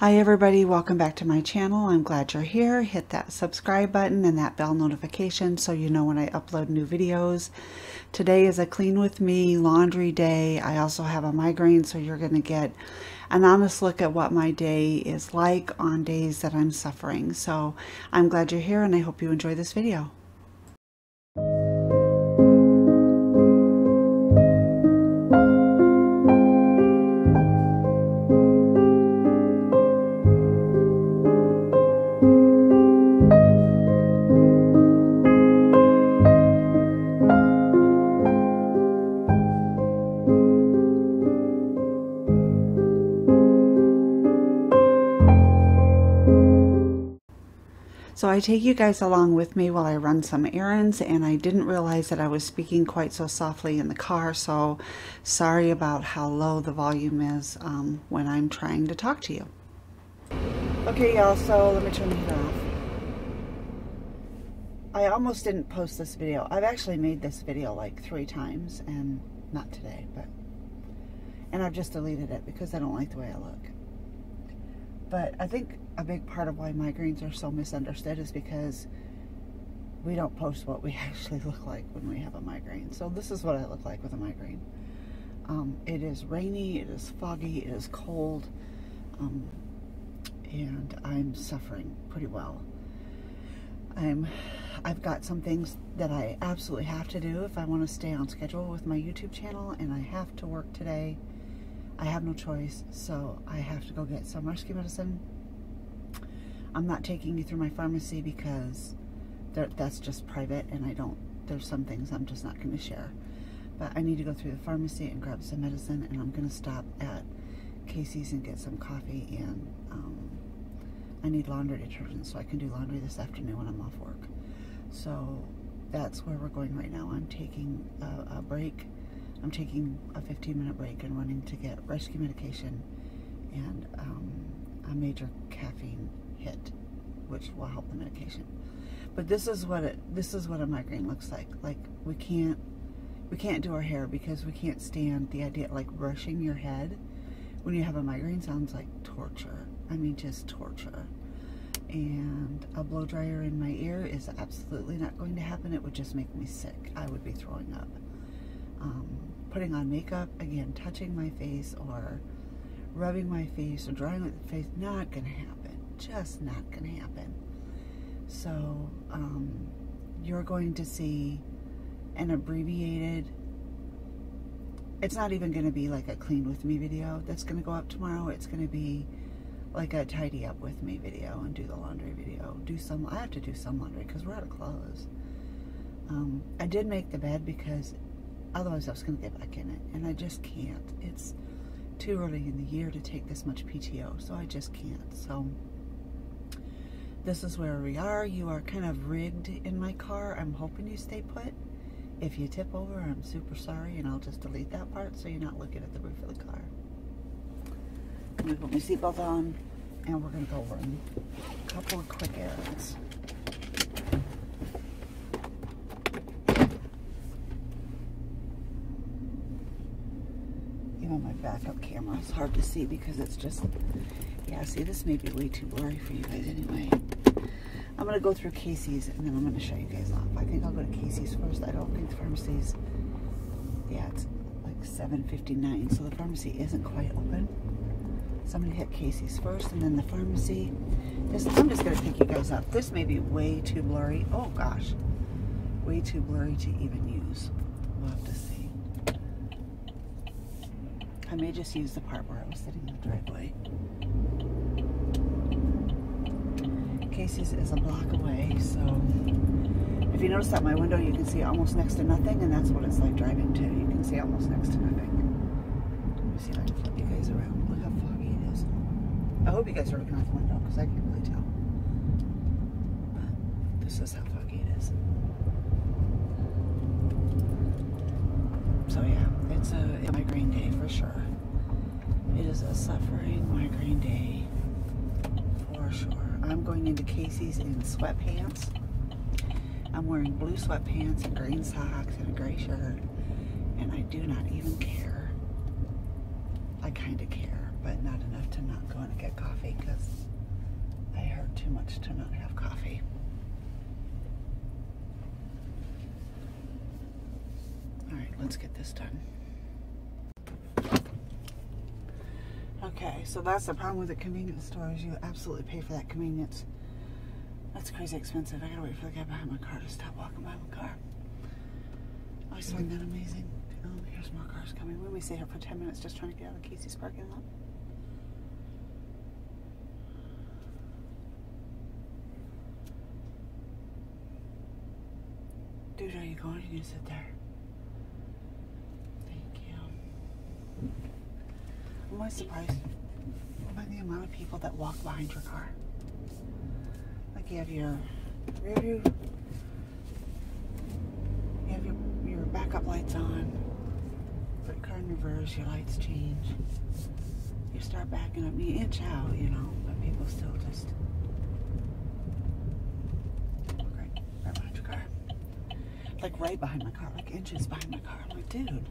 Hi everybody, welcome back to my channel. I'm glad you're here. Hit that subscribe button and that bell notification so you know when I upload new videos. Today is a clean with me laundry day. I also have a migraine, so you're going to get an honest look at what my day is like on days that I'm suffering. So I'm glad you're here and I hope you enjoy this video. So I take you guys along with me while I run some errands, and I didn't realize that I was speaking quite so softly in the car, so sorry about how low the volume is when I'm trying to talk to you. Okay y'all, so let me turn the heat off. I almost didn't post this video. I've actually made this video like 3 times, and not today, and I've just deleted it because I don't like the way I look. But I think a big part of why migraines are so misunderstood is because we don't post what we actually look like when we have a migraine. So this is what I look like with a migraine. It is rainy, it is foggy, it is cold, and I'm suffering pretty well. I've got some things that I absolutely have to do if I want to stay on schedule with my YouTube channel, and I have to work today. I have no choice, so I have to go get some rescue medicine. I'm not taking you through my pharmacy because that's just private, and there's some things I'm just not going to share. But I need to go through the pharmacy and grab some medicine, and I'm going to stop at Casey's and get some coffee, and I need laundry detergent so I can do laundry this afternoon when I'm off work. So that's where we're going right now. I'm taking a break. I'm taking a 15-minute break and running to get rescue medication and a major caffeine hit, which will help the medication. But this is what a migraine looks like. Like we can't do our hair because we can't stand the idea, like brushing your head when you have a migraine sounds like torture. I mean, just torture. And a blow dryer in my ear is absolutely not going to happen. It would just make me sick. I would be throwing up. Putting on makeup, again, touching my face or rubbing my face or drying with the face, not gonna happen. Just not gonna happen. So you're going to see an abbreviated, it's not even gonna be like a clean with me video that's gonna go up tomorrow. It's gonna be like a tidy up with me video and do the laundry video. I have to do some laundry because we're out of clothes. I did make the bed because otherwise I was going to get back in it, and I just can't. It's too early in the year to take this much PTO, so I just can't. So this is where we are. You are kind of rigged in my car. I'm hoping you stay put. If you tip over, I'm super sorry, and I'll just delete that part so you're not looking at the roof of the car. I'm going to put my seatbelt on, and we're going to go run a couple of quick errands. Even my backup camera is hard to see because it's just, yeah, see, this may be way too blurry for you guys anyway. I'm going to go through Casey's, and then I'm going to show you guys off. I think I'll go to Casey's first. I don't think the pharmacy's, yeah, it's like 7:59, so the pharmacy isn't quite open. So I'm going to hit Casey's first, and then the pharmacy. I'm just going to pick you guys up. This may be way too blurry. Oh, gosh. Way too blurry to even use. We'll have to see. I may just use the part where I was sitting in the driveway. Casey's is a block away, so if you notice out my window, you can see almost next to nothing, and that's what it's like driving too. You can see almost next to nothing. Let me see if I can flip you guys around. Look how foggy it is. I hope you guys are looking out the window because I can't really tell. But this is how foggy it is. So yeah, it's a migraine day for sure. It is a suffering migraine day for sure. I'm going into Casey's in sweatpants. I'm wearing blue sweatpants and green socks and a gray shirt, and I do not even care. I kind of care, but not enough to not go in and get coffee because I hurt too much to not have coffee. Alright, let's get this done. Okay, so that's the problem with the convenience stores. You absolutely pay for that convenience. That's crazy expensive. I gotta wait for the guy behind my car to stop walking by my car. I always find that amazing. Oh, here's more cars coming. We may stay here for 10 minutes just trying to get out of Casey's parking lot. Dude, are you going? You sit there. Thank you. I'm always surprised by the amount of people that walk behind your car. Like you have your rear view, you have your backup lights on, put your car in reverse, your lights change. You start backing up, you inch out, you know, but people still just right behind your car. Like right behind my car, like inches behind my car. I'm like, dude,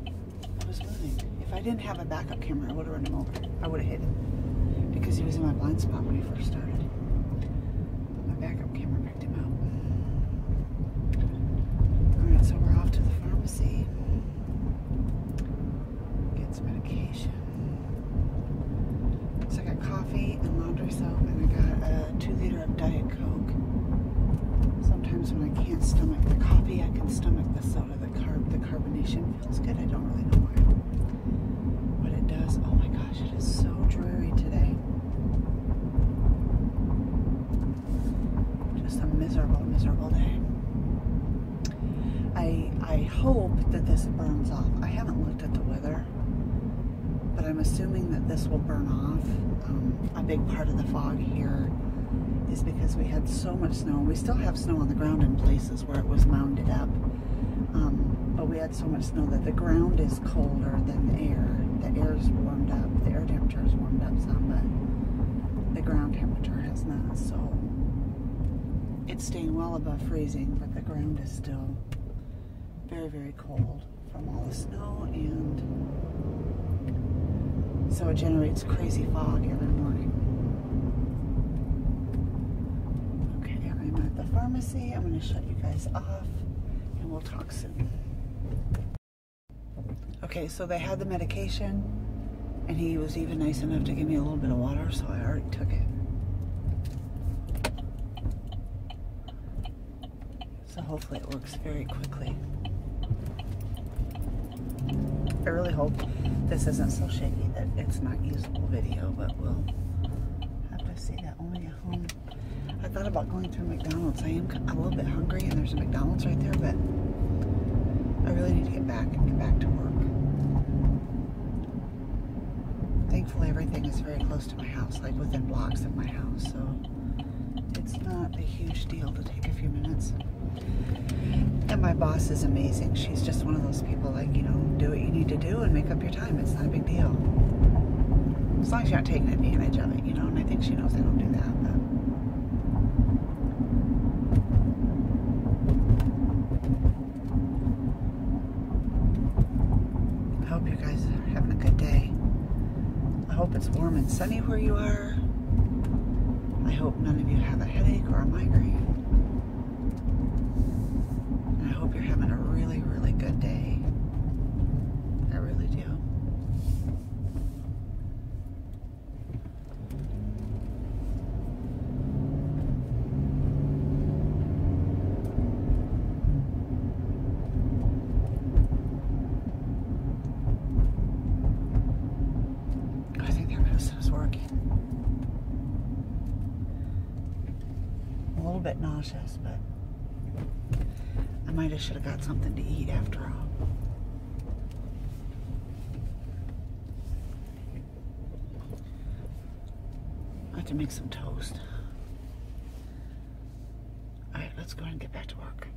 I was moving. If I didn't have a backup camera, I would have run him over. I would have hit him because he was in my blind spot when he first started. My backup camera picked him up. Alright, so we're off to the pharmacy. Get some medication. So I got coffee and laundry soap, and I got a 2-liter of Diet Coke. Sometimes when I can't stomach the coffee, I can stomach the soda. The carbonation feels good. I don't really know why. But it does. Oh my gosh, it is so dreary today. Just a miserable, miserable day. I hope that this burns off. I haven't looked at the weather, but I'm assuming that this will burn off. A big part of the fog here is because we had so much snow. We still have snow on the ground in places where it was mounded up. But we had so much snow that the ground is colder than the air. The air's warmed up. The air temperature has warmed up some, but the ground temperature has not. So it's staying well above freezing, but the ground is still very, very cold from all the snow, and so it generates crazy fog every morning. Okay, I'm at the pharmacy. I'm going to shut you guys off, and we'll talk soon. Okay, so they had the medication, and he was even nice enough to give me a little bit of water, so I already took it. So hopefully it works very quickly. I really hope this isn't so shaky that it's not usable video, but we'll have to see that only at home. I thought about going through McDonald's. I am a little bit hungry, and there's a McDonald's right there, but I really need to get back to work. Thankfully, everything is very close to my house, like within blocks of my house, so it's not a huge deal to take a few minutes. And my boss is amazing. She's just one of those people, like, you know, do what you need to do and make up your time. It's not a big deal. As long as you're not taking advantage of it, you know, and I think she knows I don't do that, but I hope you guys are having a good day. I hope it's warm and sunny where you are. I hope none of you have a headache or a migraine. And I hope you're having a really, really good day. I really do. I think their medicine is working. A little bit nauseous, but I might have should have got something to eat after all. I have to make some toast. Alright, let's go ahead and get back to work.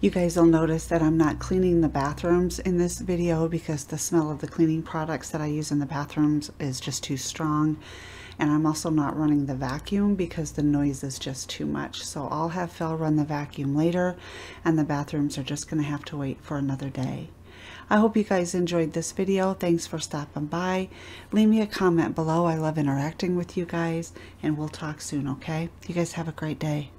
You guys will notice that I'm not cleaning the bathrooms in this video because the smell of the cleaning products that I use in the bathrooms is just too strong. And I'm also not running the vacuum because the noise is just too much. So I'll have Phil run the vacuum later, and the bathrooms are just going to have to wait for another day. I hope you guys enjoyed this video. Thanks for stopping by. Leave me a comment below. I love interacting with you guys, and we'll talk soon, okay? You guys have a great day.